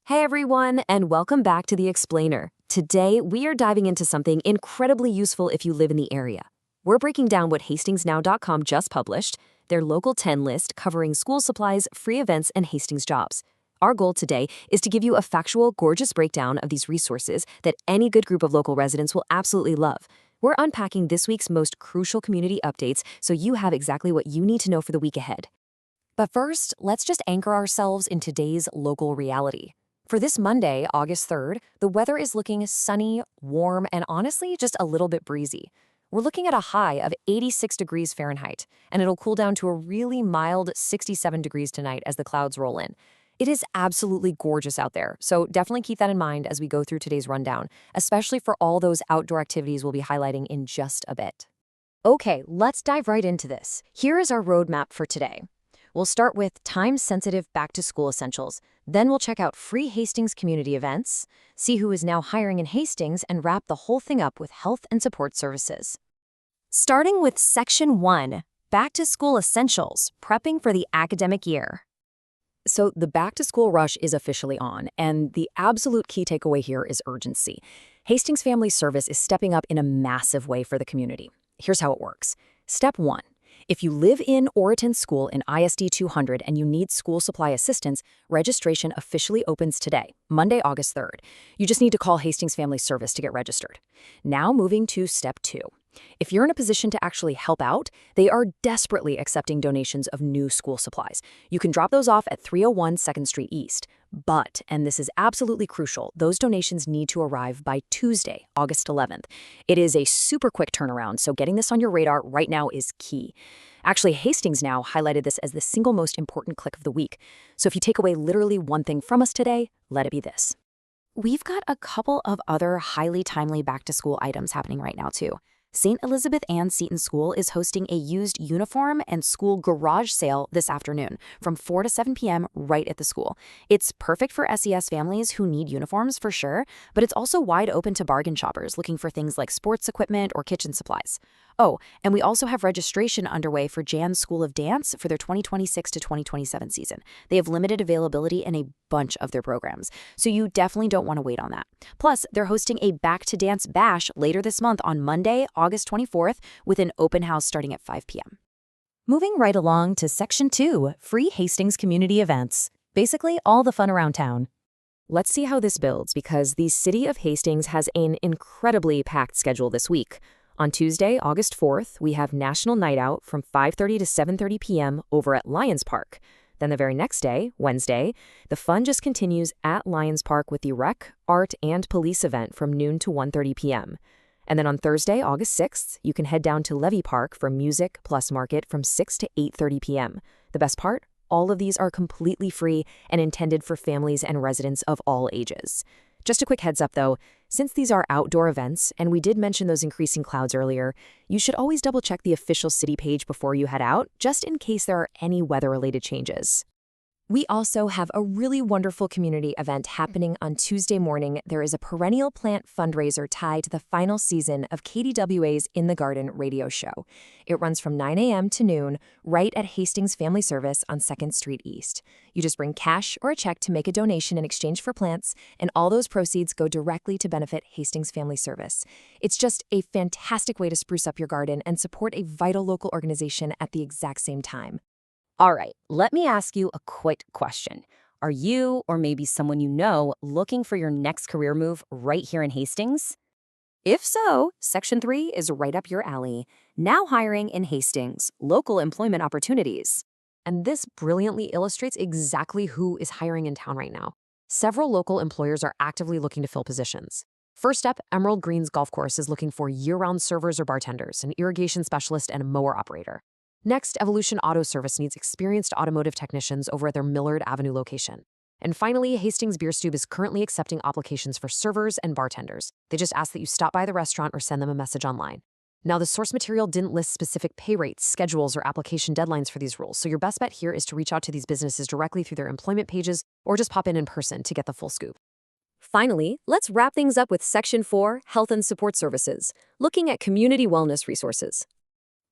Hey everyone, and welcome back to The Explainer. Today, we are diving into something incredibly useful if you live in the area. We're breaking down what HastingsNow.com just published, their local 10 list covering school supplies, free events, and Hastings jobs. Our goal today is to give you a factual, gorgeous breakdown of these resources that any good group of local residents will absolutely love. We're unpacking this week's most crucial community updates so you have exactly what you need to know for the week ahead. But first, let's just anchor ourselves in today's local reality. For this Monday, August 3rd, the weather is looking sunny, warm, and honestly just a little bit breezy. We're looking at a high of 86 degrees Fahrenheit, and it'll cool down to a really mild 67 degrees tonight as the clouds roll in. It is absolutely gorgeous out there, so definitely keep that in mind as we go through today's rundown, especially for all those outdoor activities we'll be highlighting in just a bit. Okay, let's dive right into this. Here is our roadmap for today. We'll start with time-sensitive back-to-school essentials. Then we'll check out free Hastings community events, see who is now hiring in Hastings, and wrap the whole thing up with health and support services. Starting with Section 1, Back-to-School Essentials, Prepping for the Academic Year. So the back-to-school rush is officially on, and the absolute key takeaway here is urgency. Hastings Family Service is stepping up in a massive way for the community. Here's how it works. Step 1. If you live in or attend school in ISD 200 and you need school supply assistance, registration officially opens today, Monday, August 3rd. You just need to call Hastings Family Service to get registered. Now moving to Step 2. If you're in a position to actually help out, they are desperately accepting donations of new school supplies. You can drop those off at 301 2nd Street East. But, and this is absolutely crucial, those donations need to arrive by Tuesday, August 11th. It is a super quick turnaround, so getting this on your radar right now is key. Actually, Hastings Now highlighted this as the single most important click of the week. So if you take away literally one thing from us today, let it be this. We've got a couple of other highly timely back-to-school items happening right now, too. St. Elizabeth Ann Seton School is hosting a used uniform and school garage sale this afternoon from 4 to 7 p.m. right at the school. It's perfect for SES families who need uniforms for sure, but it's also wide open to bargain shoppers looking for things like sports equipment or kitchen supplies. Oh, and we also have registration underway for Jan's School of Dance for their 2026 to 2027 season. They have limited availability in a bunch of their programs, so you definitely don't want to wait on that. Plus, they're hosting a Back to Dance Bash later this month on Monday, August 24th, with an open house starting at 5 p.m. Moving right along to Section 2, Free Hastings Community Events. Basically, all the fun around town. Let's see how this builds, because the City of Hastings has an incredibly packed schedule this week. On Tuesday, August 4th, we have National Night Out from 5:30 to 7:30 p.m. over at Lions Park. Then the very next day, Wednesday, the fun just continues at Lions Park with the Rec, Art, and Police event from noon to 1:30 p.m. And then on Thursday, August 6th, you can head down to Levy Park for Music Plus Market from 6 to 8:30 p.m. The best part? All of these are completely free and intended for families and residents of all ages. Just a quick heads up though, since these are outdoor events, and we did mention those increasing clouds earlier, you should always double check the official city page before you head out, just in case there are any weather-related changes. We also have a really wonderful community event happening on Tuesday morning. There is a perennial plant fundraiser tied to the final season of KDWA's In the Garden radio show. It runs from 9 a.m. to noon, right at Hastings Family Service on 2nd Street East. You just bring cash or a check to make a donation in exchange for plants, and all those proceeds go directly to benefit Hastings Family Service. It's just a fantastic way to spruce up your garden and support a vital local organization at the exact same time. All right, let me ask you a quick question. Are you, or maybe someone you know, looking for your next career move right here in Hastings? If so, Section 3 is right up your alley. Now hiring in Hastings, local employment opportunities. And this brilliantly illustrates exactly who is hiring in town right now. Several local employers are actively looking to fill positions. First up, Emerald Greens Golf Course is looking for year-round servers or bartenders, an irrigation specialist, and a mower operator. Next, Evolution Auto Service needs experienced automotive technicians over at their Millard Avenue location. And finally, Hastings Beer Stube is currently accepting applications for servers and bartenders. They just ask that you stop by the restaurant or send them a message online. Now, the source material didn't list specific pay rates, schedules, or application deadlines for these roles, so your best bet here is to reach out to these businesses directly through their employment pages or just pop in person to get the full scoop. Finally, let's wrap things up with Section 4, Health and Support Services, looking at community wellness resources.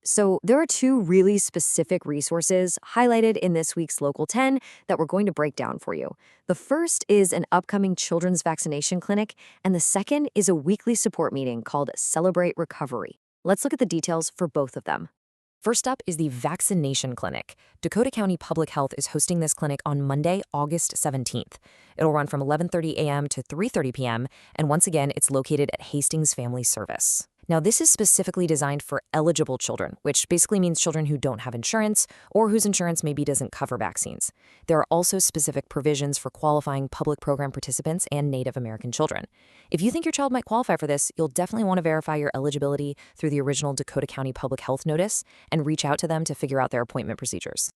So there are two really specific resources highlighted in this week's Local 10 that we're going to break down for you. The first is an upcoming children's vaccination clinic, and the second is a weekly support meeting called Celebrate Recovery. Let's look at the details for both of them. First up is the Vaccination Clinic. Dakota County Public Health is hosting this clinic on Monday, August 17th. It'll run from 11:30 a.m. to 3:30 p.m., and once again, it's located at Hastings Family Service. Now, this is specifically designed for eligible children, which basically means children who don't have insurance or whose insurance maybe doesn't cover vaccines. There are also specific provisions for qualifying public program participants and Native American children. If you think your child might qualify for this, you'll definitely want to verify your eligibility through the original Dakota County Public Health Notice and reach out to them to figure out their appointment procedures.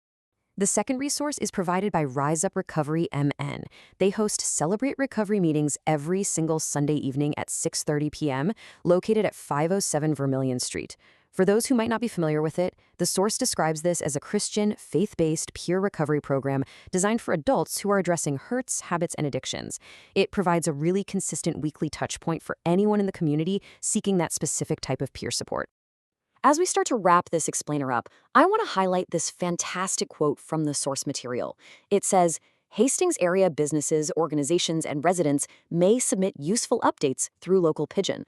The second resource is provided by Rise Up Recovery MN. They host Celebrate Recovery meetings every single Sunday evening at 6:30 p.m., located at 507 Vermilion Street. For those who might not be familiar with it, the source describes this as a Christian, faith-based peer recovery program designed for adults who are addressing hurts, habits, and addictions. It provides a really consistent weekly touch point for anyone in the community seeking that specific type of peer support. As we start to wrap this explainer up, I want to highlight this fantastic quote from the source material. It says, Hastings area businesses, organizations, and residents may submit useful updates through local pigeon.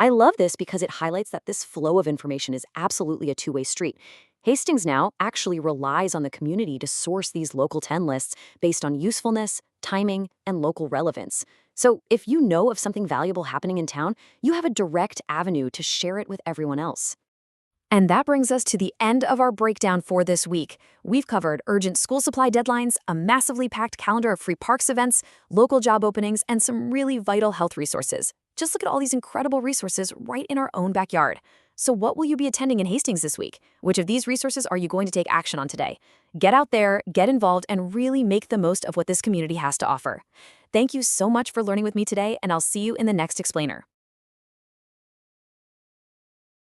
I love this because it highlights that this flow of information is absolutely a two-way street. Hastings now actually relies on the community to source these local 10 lists based on usefulness, timing, and local relevance. So if you know of something valuable happening in town, you have a direct avenue to share it with everyone else. And that brings us to the end of our breakdown for this week. We've covered urgent school supply deadlines, a massively packed calendar of free parks events, local job openings, and some really vital health resources. Just look at all these incredible resources right in our own backyard. So what will you be attending in Hastings this week? Which of these resources are you going to take action on today? Get out there, get involved, and really make the most of what this community has to offer. Thank you so much for learning with me today, and I'll see you in the next explainer.